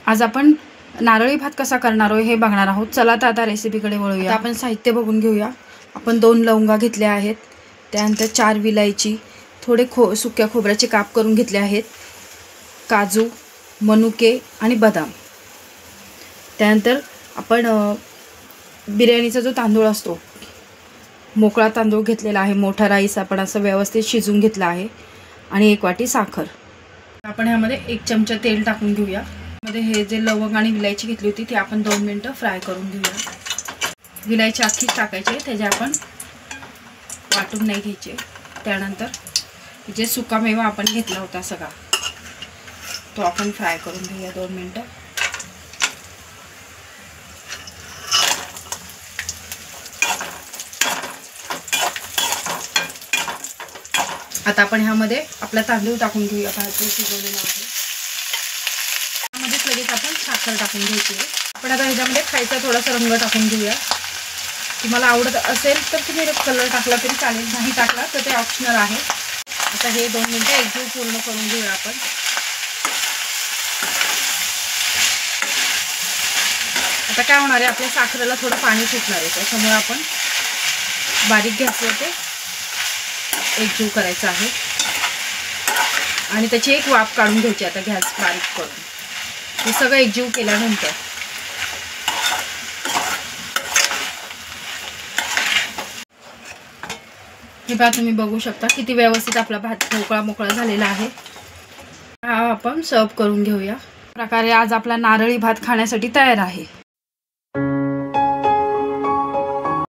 आज आपण नारळी भात कसा करणार आहोत हे बघणार आहोत। चला तर आता रेसिपीकडे वळूया। आपण साहित्य बघून घेऊया। आपण 2 लवंगा घेतल्या आहेत, त्यानंतर 4 विलायची, थोडे सुक्या खोबऱ्याचे काप करून घेतले आहेत, काजू, मनुके आणि बदाम। त्यानंतर आपण बिर्याणीचा जो तांदूळ असतो मोकळा तांदूळ घेतलेला आहे, मोठा राईस आपण असं व्यवस्थित शिजवून घेतला आहे, आणि 1 वाटी साखर। आपण ह्यामध्ये 1 चमचा तेल टाकून घेऊया। मध्ये हे जे लवंग आणि विलायची घेतली होती ती आपण 2 मिनिटं फ्राय करून घेऊया। विलायची अख्खी टाकायची, त्याचे आपण वाटून नाही घ्यायचे। त्यानंतर जे सुका मेवा आपण घेतला होता सगळा तो आपण फ्राय करून घेऊया 2 मिनिटं। आता आपण ह्यामध्ये आपला तांदूळ टाकून घेऊया, भाजून शिजवलेला आहे। त्यामध्ये लगेच आपण साखर टाकून घ्यायची आहे। आपण आता ह्याच्यामध्ये खायचा थोडासा रंग टाकून घेऊया। तुम्हाला आवडत असेल तर तुम्ही कलर टाकला तरी चालेल, नाही टाकला तर ते ऑप्शनल आहे। आता हे 2 मिनिटं एकजीव पूर्ण करून घेऊया आपण। आता काय होणार आहे, आपल्या साखरेला थोडं पाणी सुटणार आहे, त्याच्यामुळे आपण बारीक गॅसवर ते एकजीव करायचं आहे आणि त्याची एक वाफ काढून घ्यायची। आता गॅस बारीक करून हे सगळं एकजीव केल्यानंतर हे पहा, तुम्ही बघू शकता किती व्यवस्थित आपला भात मोकळा झालेला आहे। हा आपण सर्व करून घेऊया। प्रकारे आज आपला नारळी भात खाण्यासाठी तयार आहे।